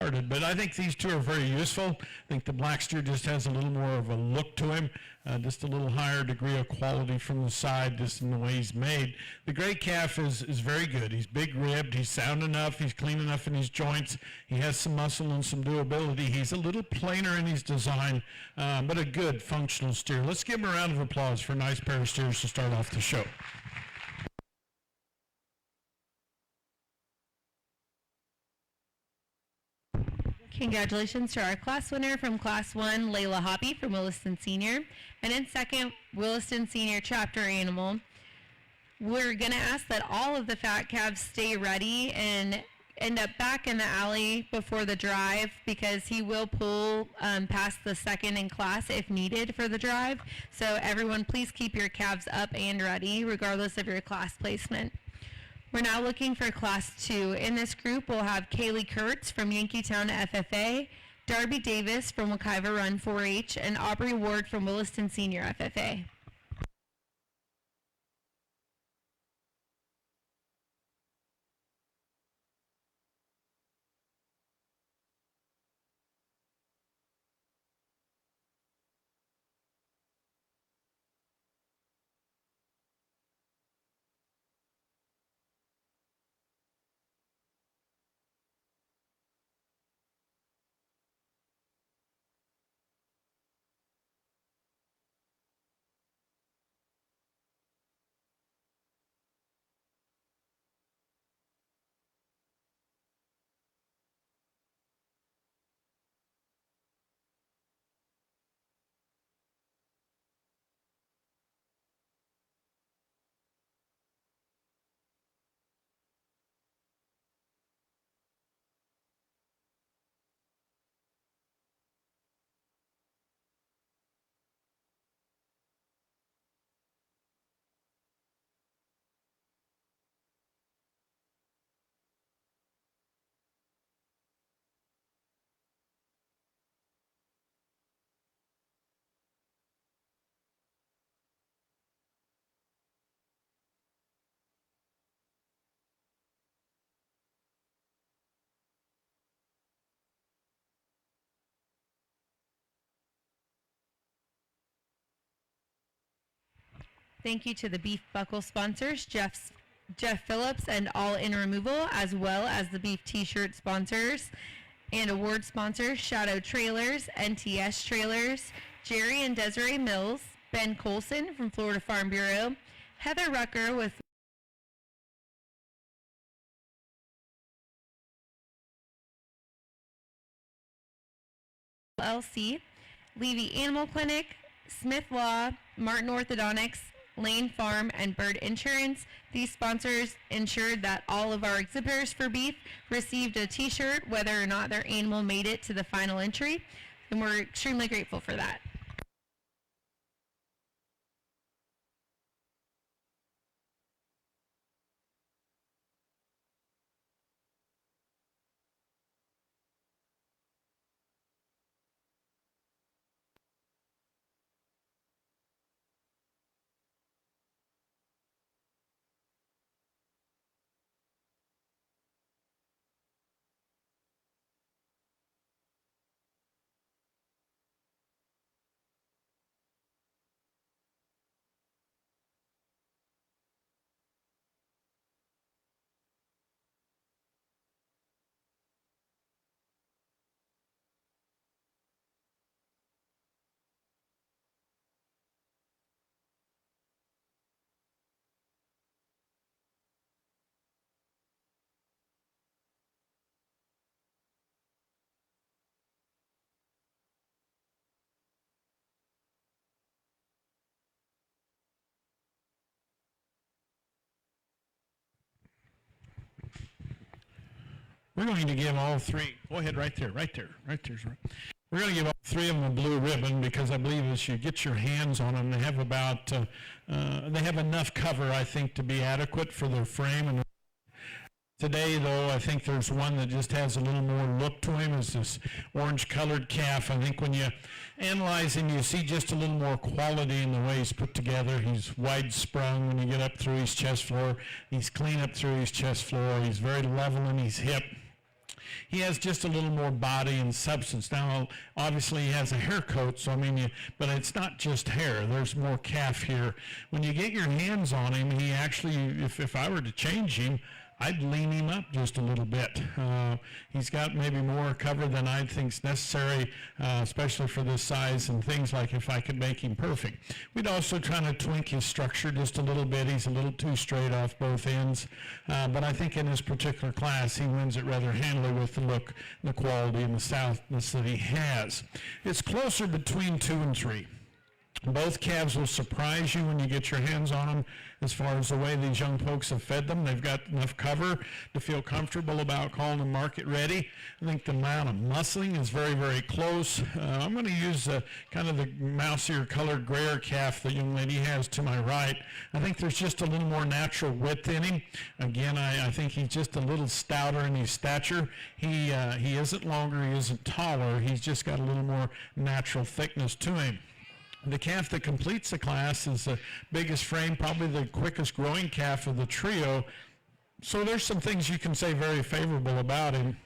started. But I think these two are very useful. I think the black steer just has a little more of a look to him, just a little higher degree of quality from the side, just in the way he's made. The gray calf is very good. He's big ribbed, he's sound enough, he's clean enough in his joints, he has some muscle and some durability. He's a little plainer in his design, but a good functional steer. Let's give him a round of applause for a nice pair of steers to start off the show. Congratulations to our class winner from Class 1, Layla Hoppy from Williston Senior. And in second, Williston Senior Chapter Animal. We're going to ask that all of the fat calves stay ready and end up back in the alley before the drive, because he will pull past the second in class if needed for the drive. So everyone, please keep your calves up and ready regardless of your class placement. We're now looking for Class 2. In this group, we'll have Kaylee Kurtz from Yankeetown FFA, Darby Davis from Wekiva Run 4-H, and Aubrey Ward from Williston Senior FFA. Thank you to the beef buckle sponsors, Jeff Phillips and All In Removal, as well as the beef t-shirt sponsors and award sponsors, Shadow Trailers, NTS Trailers, Jerry and Desiree Mills, Ben Colson from Florida Farm Bureau, Heather Rucker with LLC, Levy Animal Clinic, Smith Law, Martin Orthodontics, Lane Farm, and Bird Insurance. These sponsors ensured that all of our exhibitors for beef received a t-shirt, whether or not their animal made it to the final entry, and we're extremely grateful for that. We're going to give all three, go ahead, right there. We're going to give all three of them a blue ribbon because I believe as you get your hands on them, they have they have enough cover, I think, to be adequate for their frame. And today, though, I think there's one that just has a little more look to him, is this orange-colored calf. I think when you analyze him, you see just a little more quality in the way he's put together. He's wide-sprung when you get up through his chest floor. He's clean up through his chest floor. He's very level in his hip. He has just a little more body and substance. Now, obviously, he has a hair coat, so I mean, but it's not just hair. There's more calf here. When you get your hands on him, he actually, if I were to change him, I'd lean him up just a little bit. He's got maybe more cover than I think's necessary, especially for this size and things like if I could make him perfect. We'd also try to tweak his structure just a little bit. He's a little too straight off both ends, but I think in this particular class he wins it rather handily with the look, the quality, and the soundness that he has. It's closer between 2 and 3. Both calves will surprise you when you get your hands on them as far as the way these young folks have fed them. They've got enough cover to feel comfortable about calling them market ready. I think the amount of muscling is very, very close. I'm going to use kind of the mousier colored grayer calf the young lady has to my right. I think there's just a little more natural width in him. Again, I think he's just a little stouter in his stature. He isn't longer, he isn't taller. He's just got a little more natural thickness to him. The calf that completes the class is the biggest frame, probably the quickest growing calf of the trio. So there's some things you can say very favorable about him.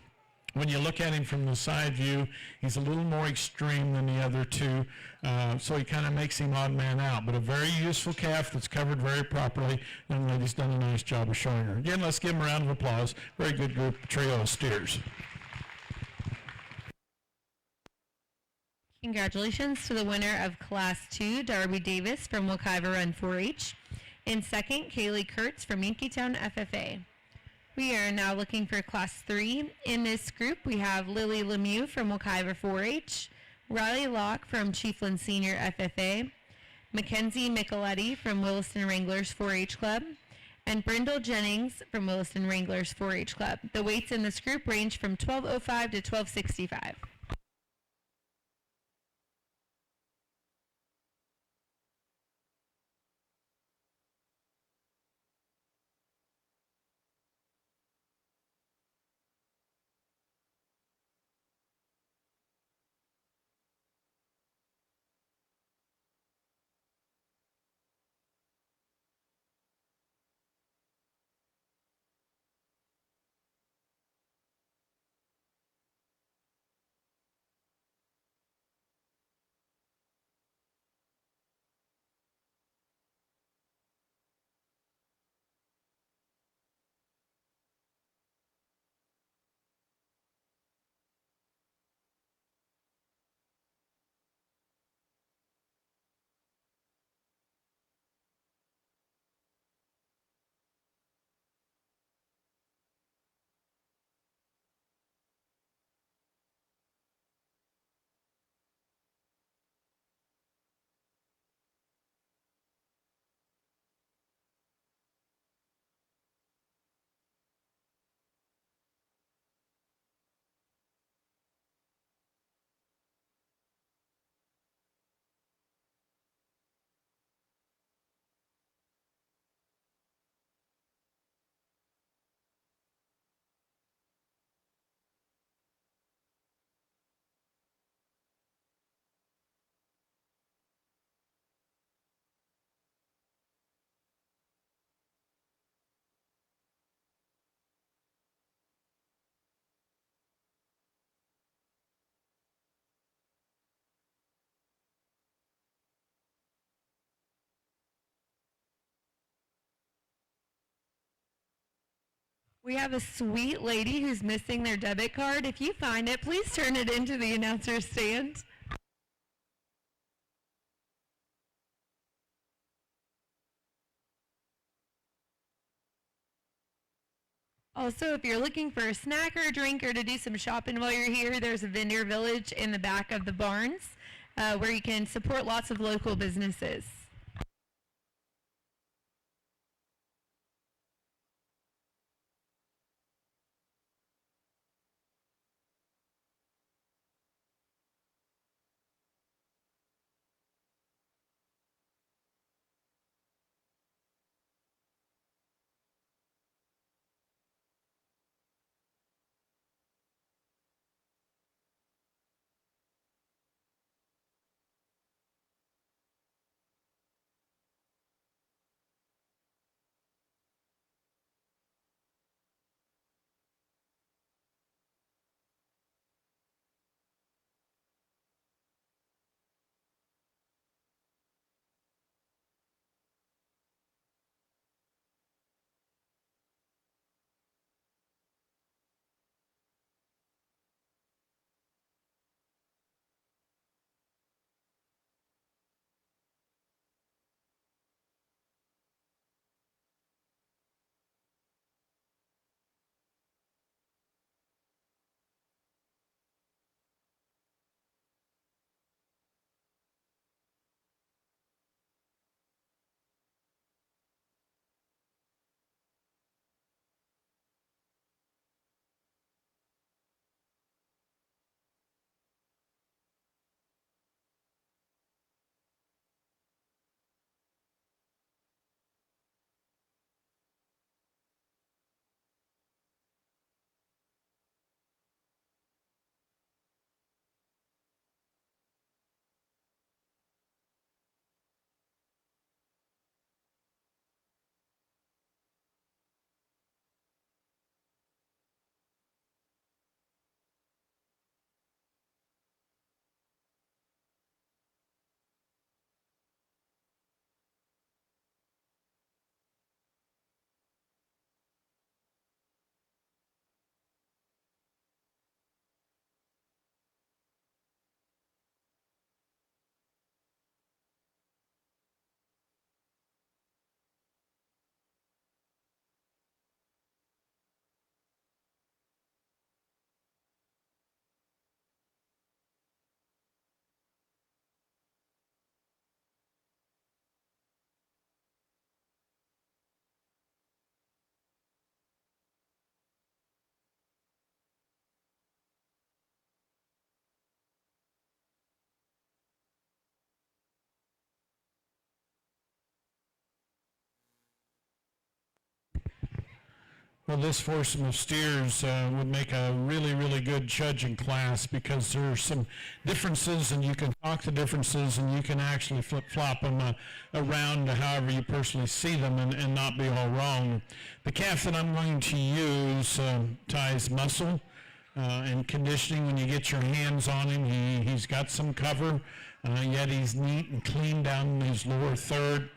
When you look at him from the side view, he's a little more extreme than the other two, so he kind of makes him odd man out. But a very useful calf that's covered very properly. Young lady's done a nice job of showing her. Again, let's give him a round of applause. Very good group, trio of steers. Congratulations to the winner of Class 2, Darby Davis from Wekiva Run 4-H. In second, Kaylee Kurtz from Yankeetown FFA. We are now looking for Class 3. In this group, we have Lily Lemieux from Wekiva 4-H, Riley Locke from Chiefland Senior FFA, Mackenzie Micheletti from Williston Wranglers 4-H Club, and Brindle Jennings from Williston Wranglers 4-H Club. The weights in this group range from 1205 to 1265. We have a sweet lady who's missing their debit card. If you find it, please turn it into the announcer's stand. Also, if you're looking for a snack or a drink or to do some shopping while you're here, there's a vendor village in the back of the barns where you can support lots of local businesses. Well, this foursome of steers would make a really, really good judging class because there are some differences, and you can talk the differences, and you can actually flip-flop them around to however you personally see them and not be all wrong. The calf that I'm going to use ties muscle and conditioning. When you get your hands on him, he's got some cover, yet he's neat and clean down in his lower third.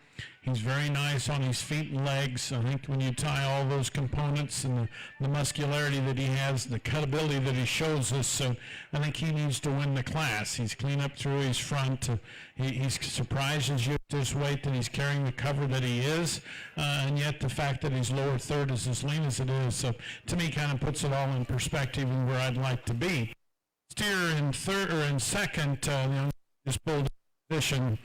He's very nice on his feet and legs. I think when you tie all those components and the muscularity that he has, the cutability that he shows us, I think he needs to win the class. He's clean up through his front. He surprises you at this weight that he's carrying the cover that he is, and yet the fact that his lower third is as lean as it is, so to me kind of puts it all in perspective and where I'd like to be. Steer in third or in second, just pulled position.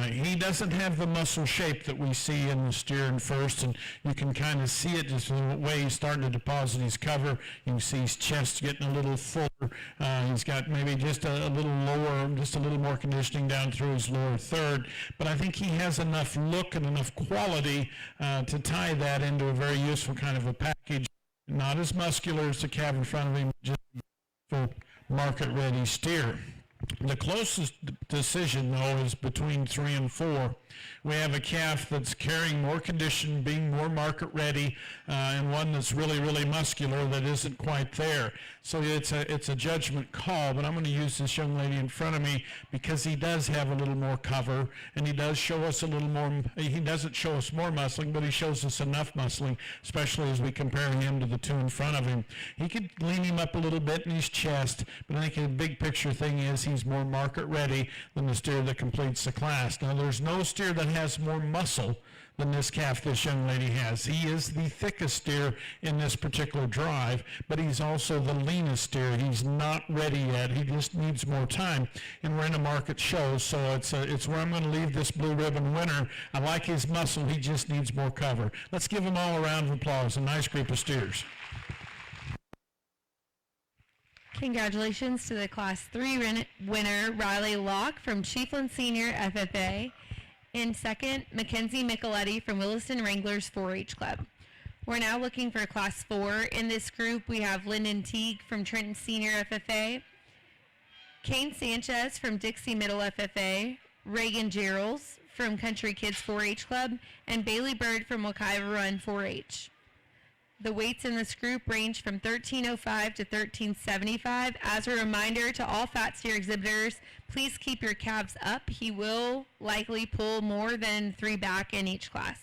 He doesn't have the muscle shape that we see in the steer in first, and you can kind of see it just the way he's starting to deposit his cover. You can see his chest getting a little fuller. He's got maybe just a little lower, just a little more conditioning down through his lower third. But I think he has enough look and enough quality to tie that into a very useful kind of a package. Not as muscular as the calf in front of him, just for market-ready steer. The closest decision, though, is between 3 and 4. We have a calf that's carrying more condition, being more market ready, and one that's really, really muscular that isn't quite there. So it's a judgment call, but I'm going to use this young lady in front of me because he does have a little more cover, and he does show us a little more. He doesn't show us more muscling, but he shows us enough muscling, especially as we compare him to the two in front of him. He could lean him up a little bit in his chest, but I think the big picture thing is he's more market ready than the steer that completes the class. Now, there's no steer that has more muscle than this calf this young lady has. He is the thickest steer in this particular drive, but he's also the leanest steer. He's not ready yet. He just needs more time, and we're in a market show, so it's where I'm going to leave this blue ribbon winner. I like his muscle. He just needs more cover. Let's give them all a round of applause. A nice group of steers. Congratulations to the Class 3 winner, Riley Locke from Chiefland Senior FFA. In second, Mackenzie Micheletti from Williston Wranglers 4-H Club. We're now looking for Class 4. In this group, we have Lyndon Teague from Trenton Senior FFA, Kane Sanchez from Dixie Middle FFA, Reagan Gerals from Country Kids 4-H Club, and Bailey Bird from Wekiva Run 4-H. The weights in this group range from 1305 to 1375. As a reminder to all fat steer exhibitors, please keep your calves up. He will likely pull more than 3 back in each class.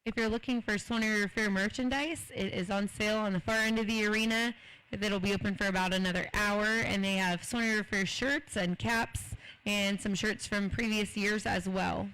If you're looking for Sony River Fair merchandise, it is on sale on the far end of the arena. That'll be open for about another hour, and they have Sony River Fair shirts and caps and some shirts from previous years as well.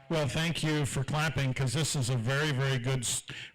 Well, thank you for clapping, because this is a very, very good,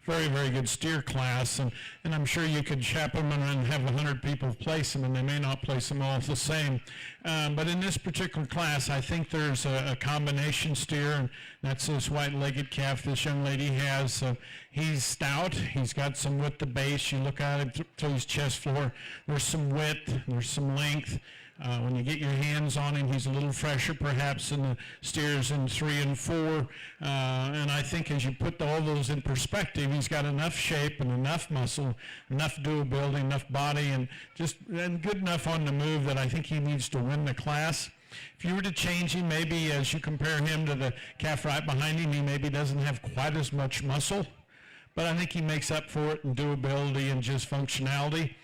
very, very good steer class, and I'm sure you could chaperone them and have 100 people place them, and they may not place them all the same. But in this particular class, I think there's a combination steer, and that's this white-legged calf this young lady has. He's stout. He's got some width to base. You look at him through his chest floor. There's some width. There's some length. When you get your hands on him, he's a little fresher perhaps than the steers in 3 and 4. And I think as you put all those in perspective, he's got enough shape and enough muscle, enough durability, enough body, and good enough on the move that I think he needs to win the class. If you were to change him, maybe as you compare him to the calf right behind him, he maybe doesn't have quite as much muscle, but I think he makes up for it in durability and just functionality.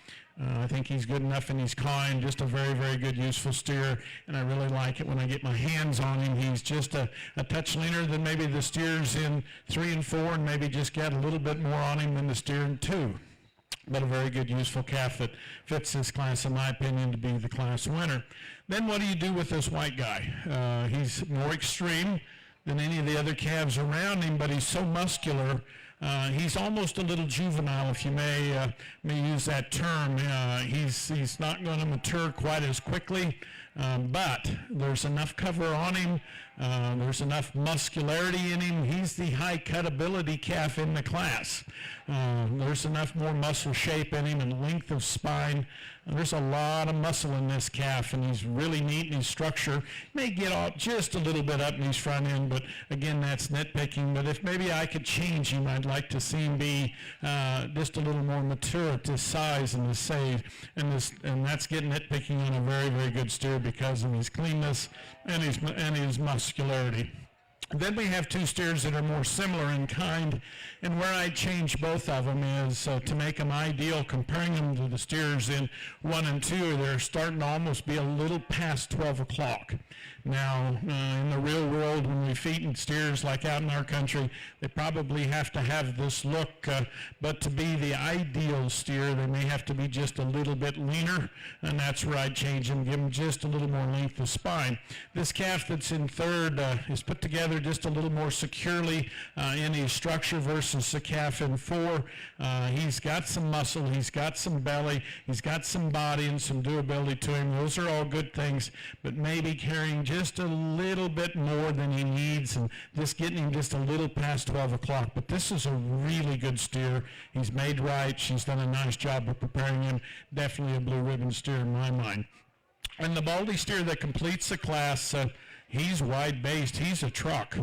I think he's good enough and he's kind, just a very, very good, useful steer, and I really like it when I get my hands on him. He's just a touch leaner than maybe the steers in 3 and 4, and maybe just get a little bit more on him than the steer in 2. But a very good, useful calf that fits this class, in my opinion, to be the class winner. Then what do you do with this white guy? He's more extreme than any of the other calves around him, but he's so muscular. He's almost a little juvenile, if you may use that term. He's not going to mature quite as quickly, but there's enough cover on him. There's enough muscularity in him. He's the high cutability calf in the class. There's enough more muscle shape in him and length of spine. There's a lot of muscle in this calf, and he's really neat in his structure. May get off just a little bit up in his front end, but again, that's nitpicking. But if maybe I could change him, I'd like to see him be just a little more mature at this size and this save, and that's getting nitpicking on a very, very good steer because of his cleanness and his muscularity. Then we have 2 steers that are more similar in kind, and where I change both of them is to make them ideal, comparing them to the steers in 1 and 2. They're starting to almost be a little past 12 o'clock. Now, in the real world, when we feed steers like out in our country, they probably have to have this look, but to be the ideal steer, they may have to be just a little bit leaner, and that's where I'd change them, give them just a little more length of spine. This calf that's in 3rd is put together just a little more securely in his structure versus the calf in 4. He's got some muscle, he's got some belly, he's got some body and some durability to him. Those are all good things, but maybe carrying just a little bit more than he needs and just getting him just a little past 12 o'clock. But this is a really good steer. He's made right. She's done a nice job of preparing him. Definitely a blue ribbon steer in my mind. And the Baldy steer that completes the class, he's wide-based. He's a truck.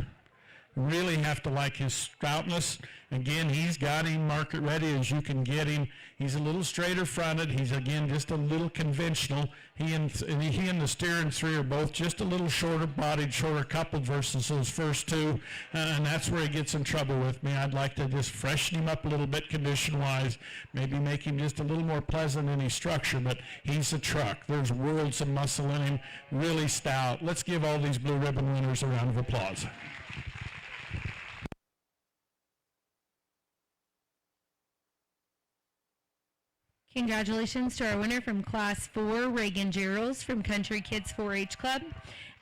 Really have to like his stoutness. Again, he's got him market ready as you can get him. He's a little straighter fronted. He's, again, just a little conventional. He and the steer in 3 are both just a little shorter bodied, shorter coupled versus those first 2. And that's where he gets in trouble with me. I'd like to just freshen him up a little bit condition-wise, maybe make him just a little more pleasant in his structure, but he's a truck. There's worlds of muscle in him, really stout. Let's give all these blue ribbon winners a round of applause. Congratulations to our winner from Class 4, Reagan Gerals from Country Kids 4-H Club.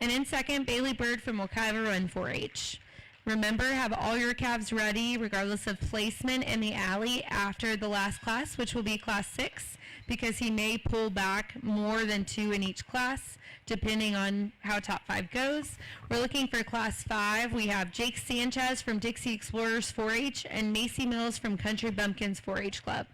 And in 2nd, Bailey Bird from Wekiva Run 4-H. Remember, have all your calves ready, regardless of placement in the alley after the last class, which will be Class 6, because he may pull back more than 2 in each class, depending on how top 5 goes. We're looking for Class 5. We have Jake Sanchez from Dixie Explorers 4-H and Macy Mills from Country Bumpkins 4-H Club.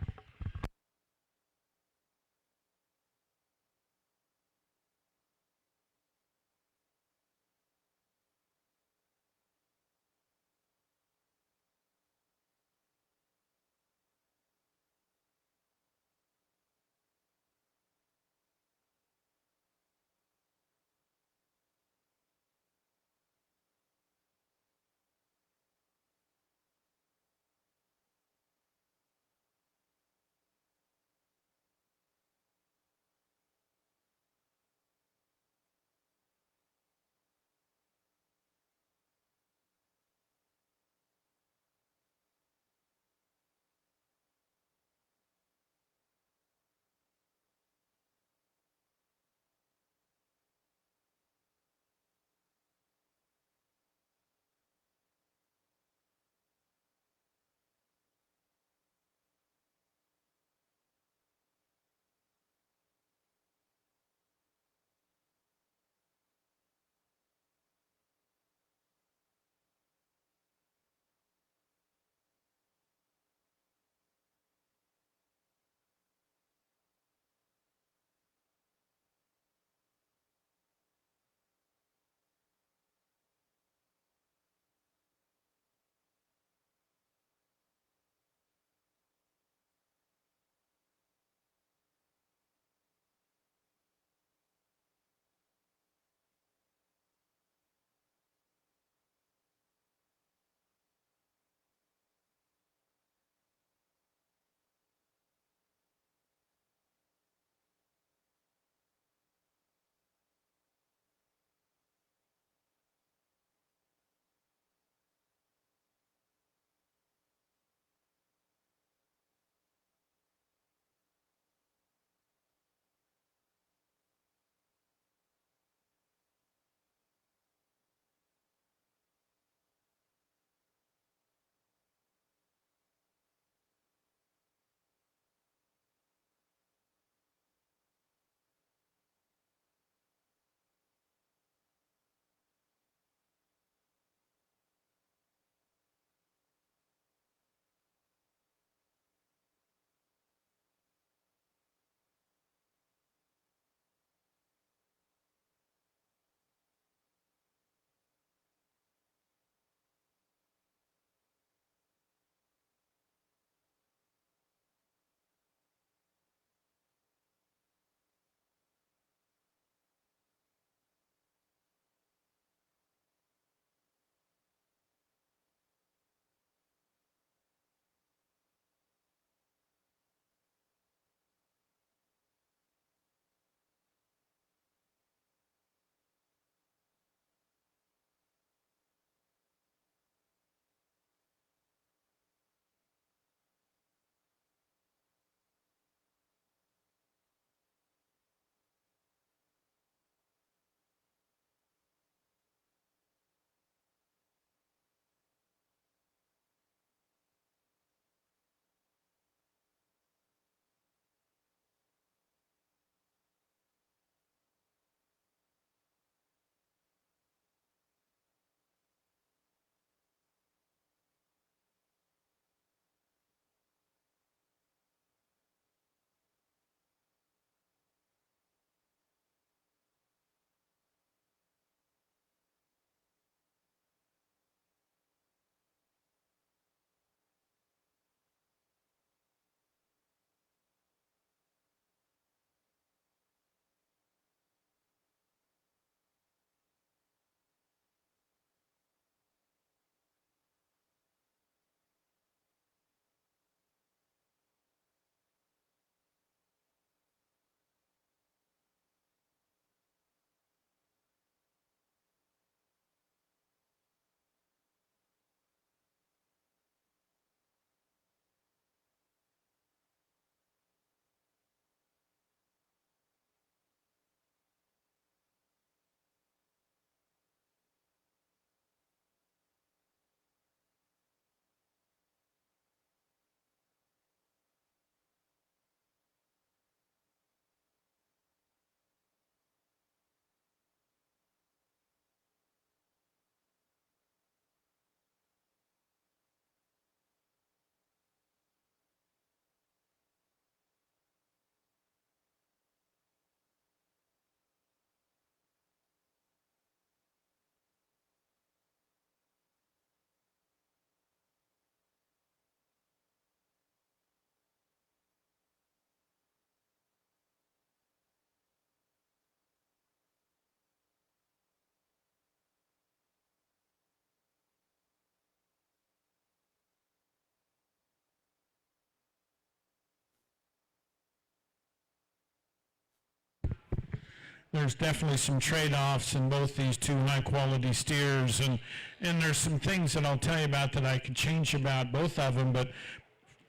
there's definitely some trade-offs in both these two high-quality steers, and there's some things that I'll tell you about that I could change about both of them, but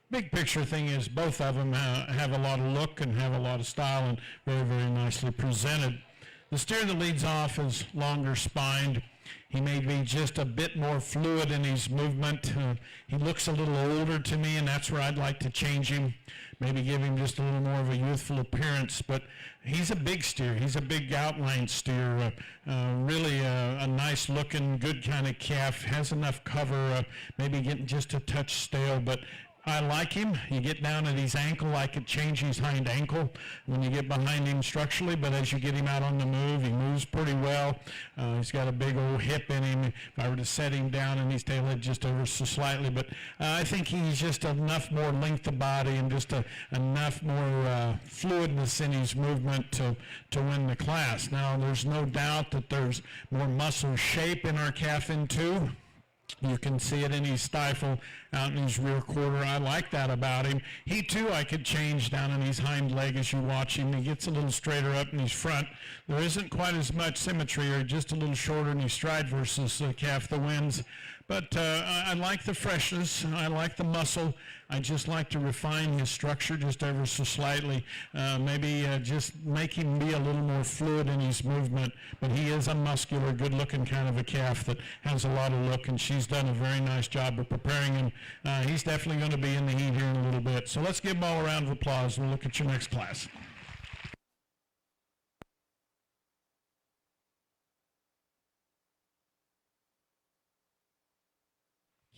big picture thing is both of them have a lot of look and have a lot of style and very, very nicely presented. The steer that leads off is longer spined. He may be just a bit more fluid in his movement. He looks a little older to me, and that's where I'd like to change him. Maybe give him just a little more of a youthful appearance, but he's a big steer. He's a big outline steer. Really a nice looking, good kind of calf. Has enough cover, maybe getting just a touch stale, but I like him. You get down at his ankle, I could change his hind ankle when you get behind him structurally, but as you get him out on the move, he moves pretty well. He's got a big old hip in him. If I were to set him down and his tail head just ever so slightly, but I think he's just enough more length of body and just enough more fluidness in his movement to win the class. Now, there's no doubt that there's more muscle shape in our calf in two. You can see it in his stifle, out in his rear quarter. I like that about him. He, too, I could change down in his hind leg as you watch him. He gets a little straighter up in his front. There isn't quite as much symmetry, or just a little shorter in his stride versus calf that wins. But I like the freshness. I like the muscle. I just like to refine his structure just ever so slightly. Maybe just make him be a little more fluid in his movement. But he is a muscular, good-looking kind of a calf that has a lot of look, and she's done a very nice job of preparing him. He's definitely going to be in the heat here in a little bit. So let's give them all a round of applause, and we'll look at your next class.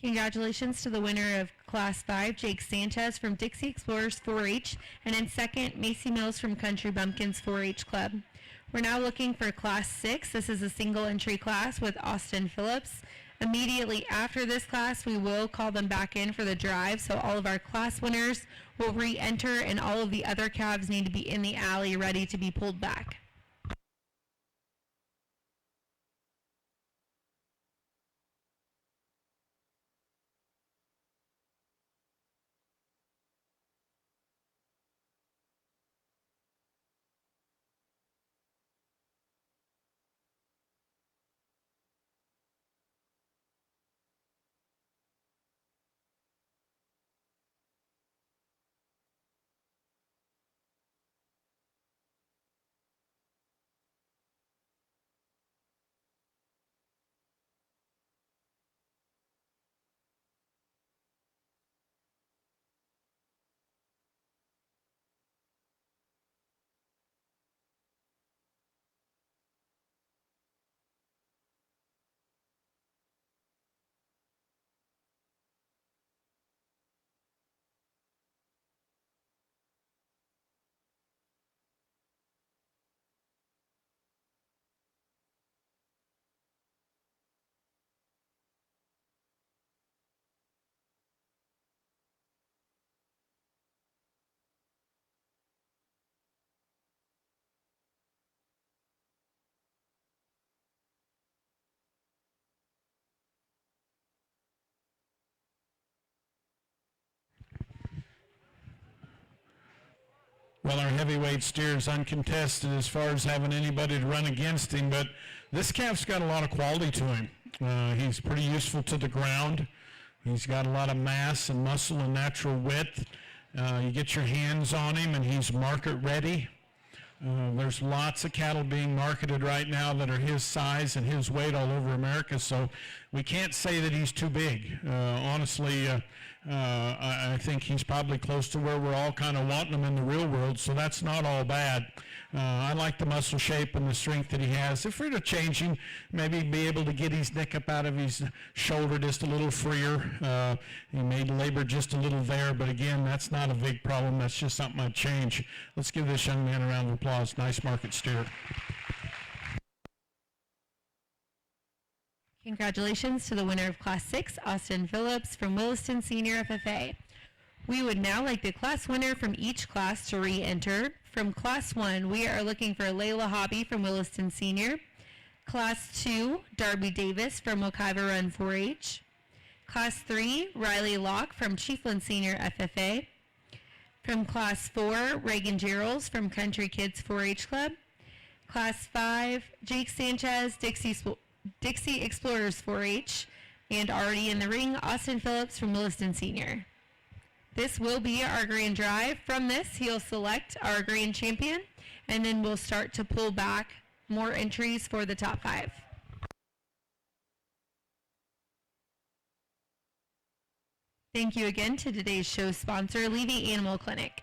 Congratulations to the winner of Class 5, Jake Sanchez from Dixie Explorers 4-H, and in second, Macy Mills from Country Bumpkins 4-H Club. We're now looking for Class 6. This is a single entry class with Austin Phillips. Immediately after this class, we will call them back in for the drive, so all of our class winners will re-enter, and all of the other calves need to be in the alley ready to be pulled back. Well, our heavyweight steer is uncontested as far as having anybody to run against him, but this calf's got a lot of quality to him. He's pretty useful to the ground. He's got a lot of mass and muscle and natural width. You get your hands on him, and he's market ready. There's lots of cattle being marketed right now that are his size and his weight all over America, so we can't say that he's too big. Honestly, I think he's probably close to where we're all kind of wanting him in the real world, so that's not all bad. I like the muscle shape and the strength that he has. If we're to change him, maybe be able to get his neck up out of his shoulder just a little freer. He may labor just a little there, but again, that's not a big problem. That's just something I'd change. Let's give this young man a round of applause. Nice market steer. Congratulations to the winner of Class 6, Austin Phillips from Williston Senior FFA. We would now like the class winner from each class to re-enter. From Class 1, we are looking for Layla Hobby from Williston Senior. Class 2, Darby Davis from Wekiva Run 4-H. Class 3, Riley Locke from Chiefland Senior FFA. From Class 4, Reagan Gerals from Country Kids 4-H Club. Class 5, Jake Sanchez, Dixie Explorers 4-H, and already in the ring, Austin Phillips from Williston Senior. This will be our grand drive. From this, he'll select our grand champion, and then we'll start to pull back more entries for the top 5. Thank you again to today's show sponsor, Levy Animal Clinic.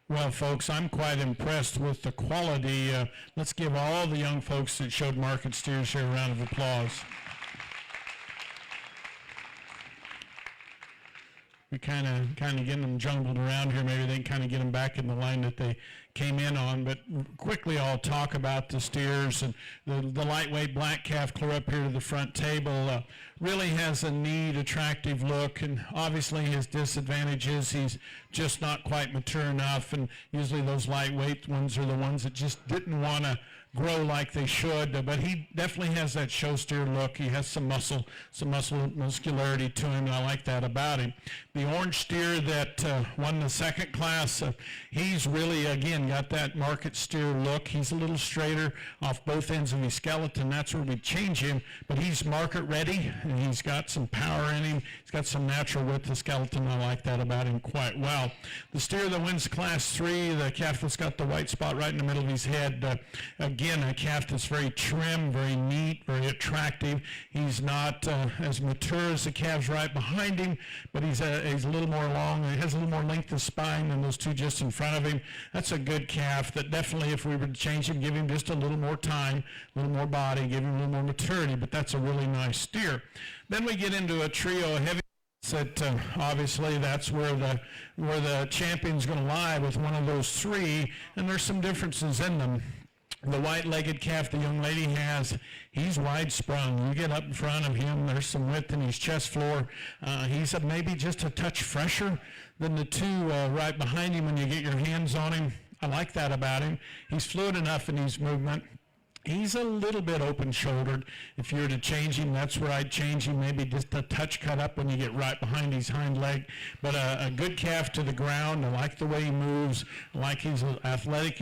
Well, folks, I'm quite impressed with the quality. Let's give all the young folks that showed market steers here a round of applause. We kind of getting them jumbled around here. Maybe they can kind of get them back in the line that they came in on. But quickly, I'll talk about the steers and the lightweight black calf. Clear up here to the front table. Really has a neat, attractive look, and obviously his disadvantage is he's just not quite mature enough. And usually those lightweight ones are the ones that just didn't want to grow like they should, but he definitely has that show steer look. He has some muscularity to him, and I like that about him. The orange steer that won the second class, he's really, again, got that market steer look. He's a little straighter off both ends of his skeleton. That's where we change him, but he's market ready, and he's got some power in him. He's got some natural width to skeleton. I like that about him quite well. The steer that wins class 3, the calf that's got the white spot right in the middle of his head, again, a calf that's very trim, very neat, very attractive. He's not as mature as the calves right behind him, but he's a little more long. He has a little more length of spine than those two just in front of him. That's a good calf that definitely, if we were to change him, give him just a little more time, a little more body, give him a little more maturity, but that's a really nice steer. Then we get into a trio of heavy that obviously that's where the champion's going to lie with one of those three, and there's some differences in them. The white-legged calf the young lady has, he's wide-sprung. You get up in front of him, there's some width in his chest floor. He's maybe just a touch fresher than the two right behind him when you get your hands on him. I like that about him. He's fluid enough in his movement. He's a little bit open-shouldered. If you were to change him, that's where I'd change him, maybe just a touch cut up when you get right behind his hind leg. But a good calf to the ground. I like the way he moves. I like he's athletic.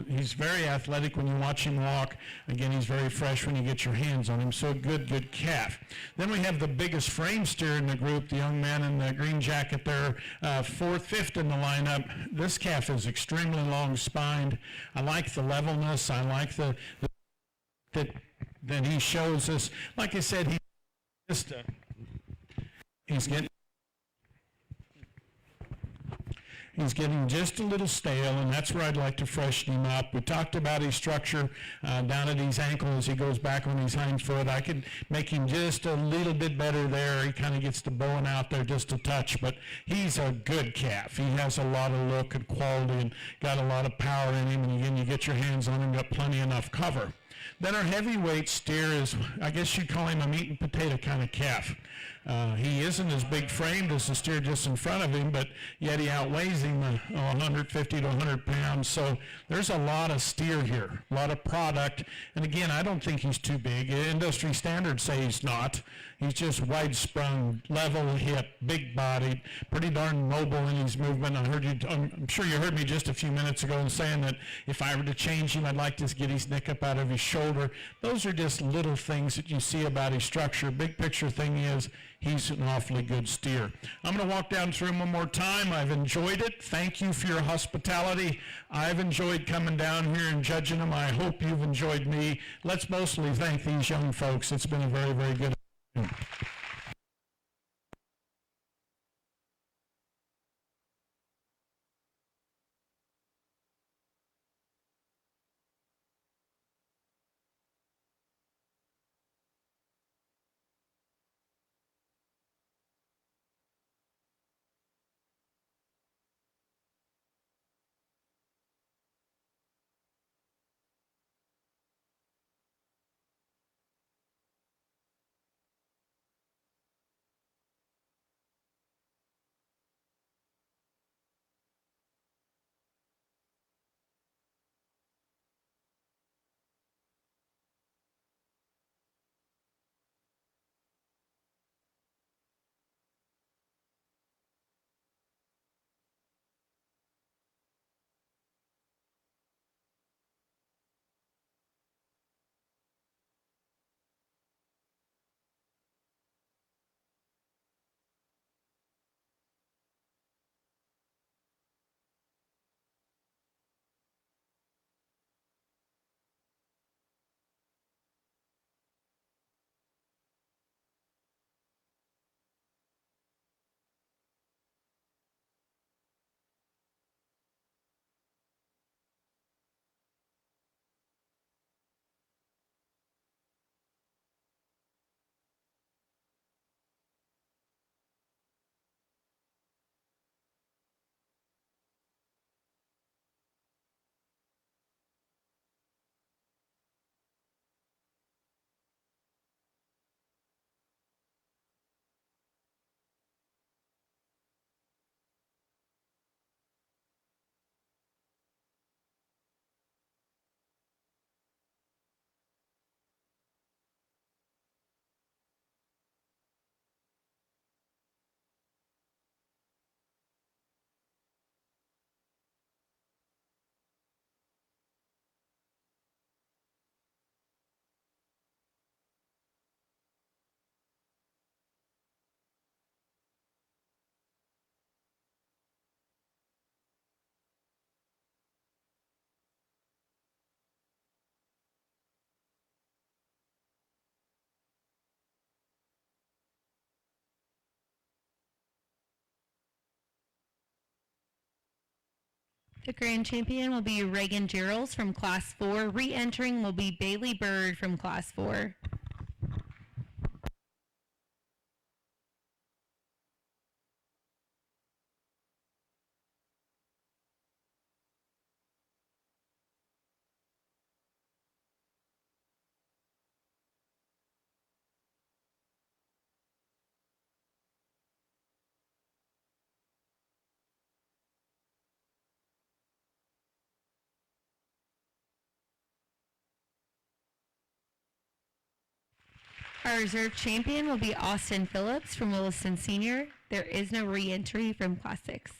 He's very athletic when you watch him walk. Again, he's very fresh when you get your hands on him. So a good calf. Then we have the biggest frame steer in the group, the young man in the green jacket there, fifth in the lineup. This calf is extremely long-spined. I like the levelness. I like the that he shows us. Like I said, he's getting just a little stale, and that's where I'd like to freshen him up. We talked about his structure down at his ankle as he goes back on his hind foot. I could make him just a little bit better there. He kind of gets the bowing out there just a touch, but he's a good calf. He has a lot of look and quality and got a lot of power in him, and again, you get your hands on him, got plenty enough cover. Then our heavyweight steer is, I guess you'd call him a meat and potato kind of calf. He isn't as big framed as the steer just in front of him, but yet he outweighs him 150 to 100 pounds. So there's a lot of steer here, a lot of product. And again, I don't think he's too big. Industry standards say he's not. He's just wide-sprung, level hip, big-bodied, pretty darn mobile in his movement. I'm sure you heard me just a few minutes ago in saying that if I were to change him, I'd like to get his neck up out of his shoulder. Those are just little things that you see about his structure. Big picture thing is he's an awfully good steer. I'm going to walk down through him one more time. I've enjoyed it. Thank you for your hospitality. I've enjoyed coming down here and judging them. I hope you've enjoyed me. Let's mostly thank these young folks. It's been a very, very good The grand champion will be Reagan Gerald from Class 4. Re-entering will be Bailey Bird from Class 4. Our reserve champion will be Austin Phillips from Williston Senior. There is no re-entry from Class 6.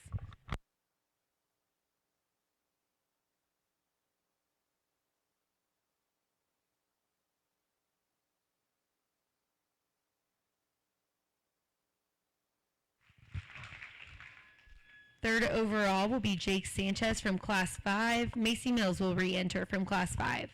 Third overall will be Jake Sanchez from Class 5. Macy Mills will re-enter from Class 5.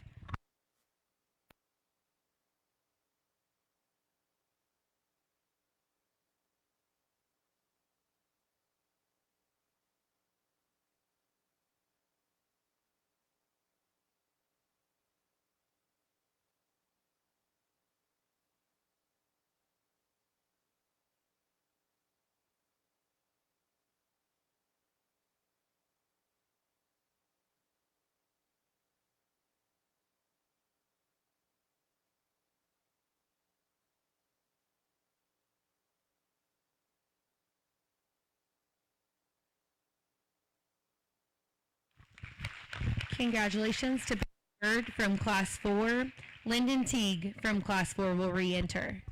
Congratulations to Bailey Bird from Class 4. Lyndon Teague from Class 4 will re-enter.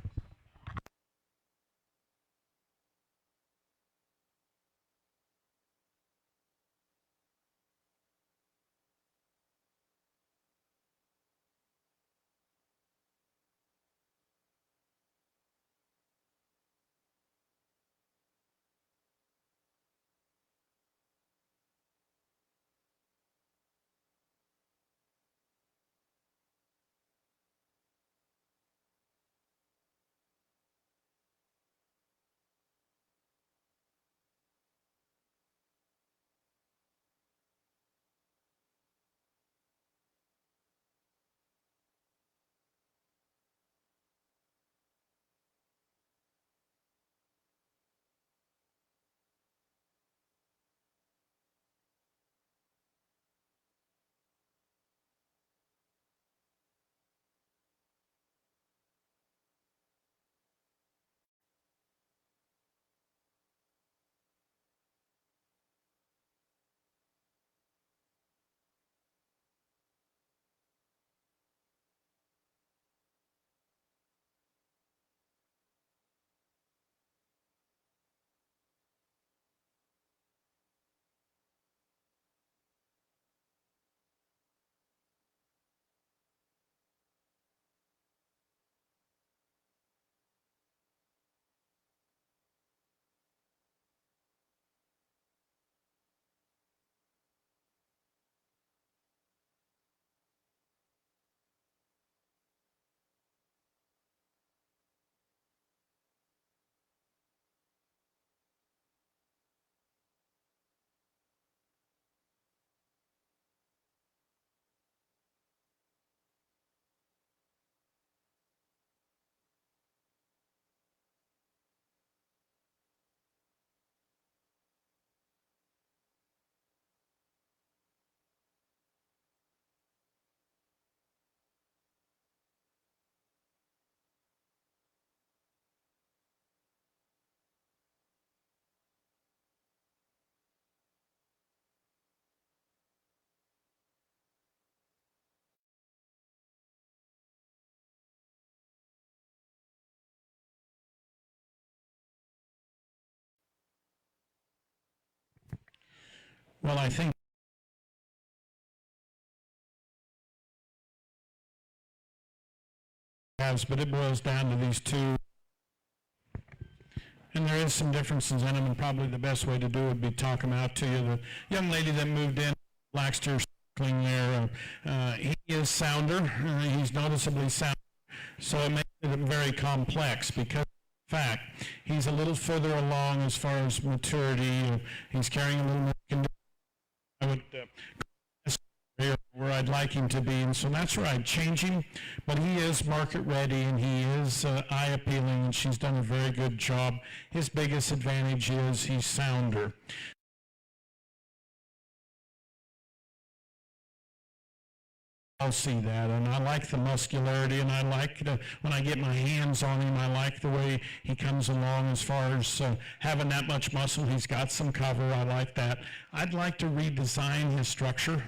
Well, I think but it boils down to these two. And there is some differences in them, and probably the best way to do it would be talk them out to you. The young lady that moved in, Blackster, there, he is sounder. He's noticeably sounder. So it makes it very complex because, in fact, he's a little further along as far as maturity. He's carrying a little more condition. would where I'd like him to be, and so that's where I'd change him. But he is market ready, and he is eye appealing, and she's done a very good job. His biggest advantage is he's sounder. I'll see that, and I like the muscularity, and I like when I get my hands on him, I like the way he comes along as far as having that much muscle. He's got some cover. I like that. I'd like to redesign his structure.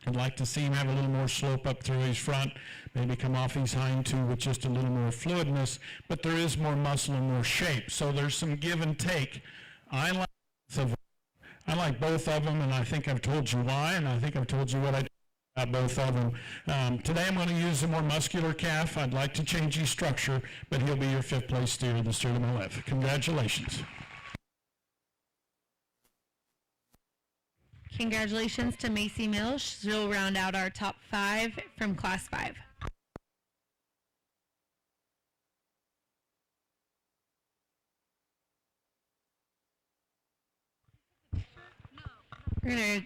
I'd like to see him have a little more slope up through his front, maybe come off his hind two with just a little more fluidness, but there is more muscle and more shape, so there's some give and take. I like both of them, and I think I've told you why, and I think I've told you what I do about both of them. Today I'm going to use a more muscular calf. I'd like to change his structure, but he'll be your fifth place steer of the steer to my left. Congratulations. Congratulations to Macy Mills. She'll round out our top 5 from Class 5. We're going to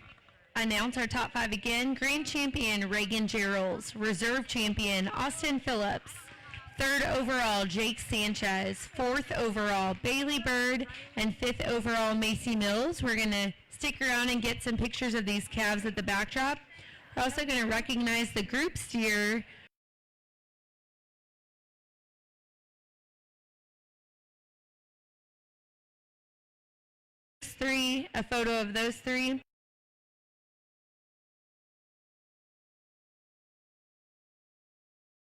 announce our top 5 again. Grand champion, Reagan Geralds. Reserve champion, Austin Phillips. 3rd overall, Jake Sanchez. 4th overall, Bailey Bird. And 5th overall, Macy Mills. We're going to stick around and get some pictures of these calves at the backdrop. We're also going to recognize the group steer. A photo of those 3.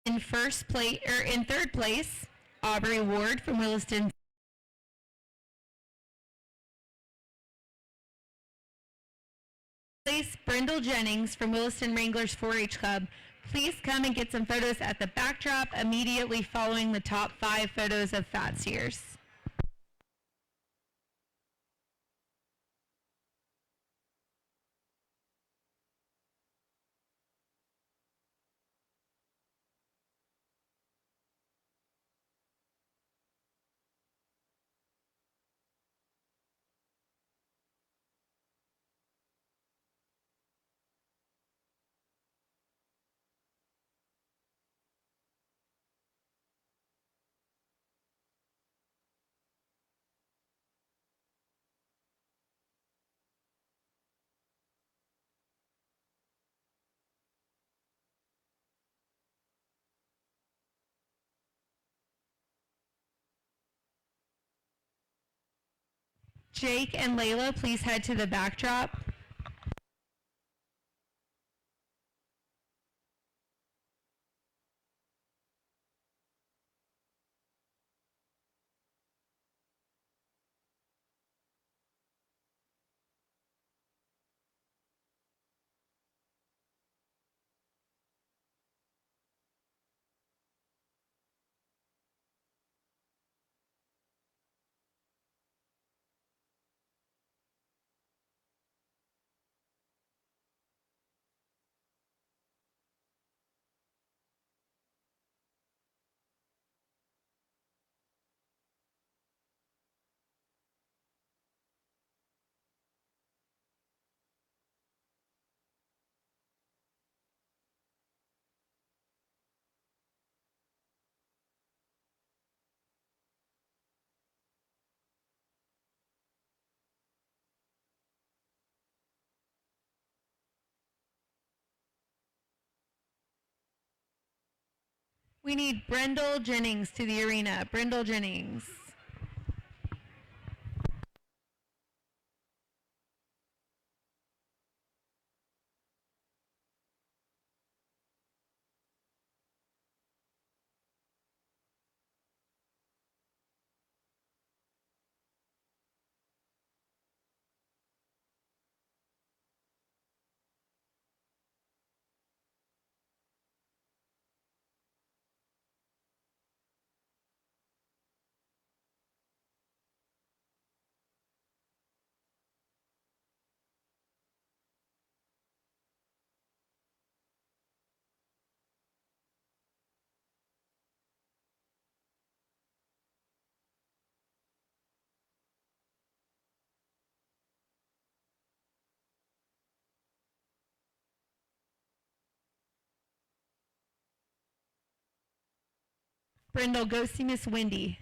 In 3rd place, Aubrey Ward from Williston. Brendel Jennings from Williston Wranglers 4-H Club. Please come and get some photos at the backdrop immediately following the top 5 photos of fat steers. Jake and Layla, please head to the backdrop. We need Brendel Jennings to the arena. Brendel Jennings. Brindle, go see Miss Wendy.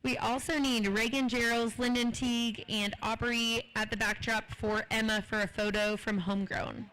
We also need Reagan Gerald, Lyndon Teague, and Aubrey at the backdrop for Emma for a photo from Homegrown.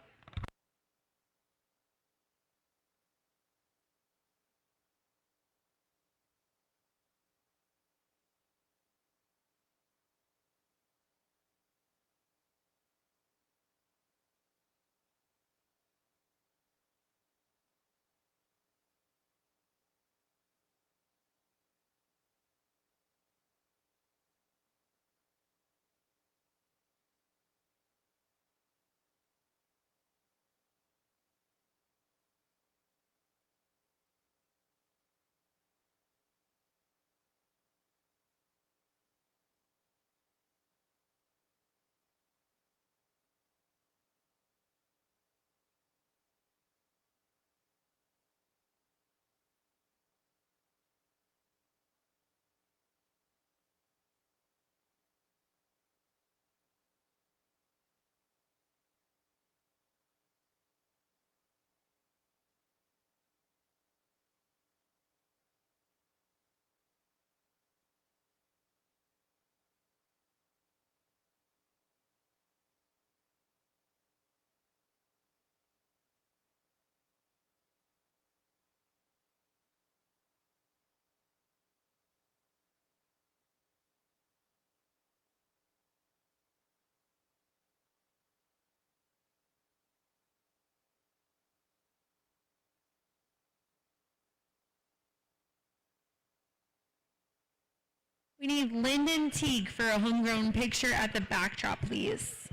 We need Lyndon Teague for a Homegrown picture at the backdrop, please.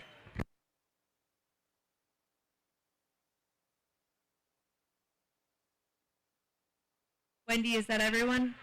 Wendy, is that everyone?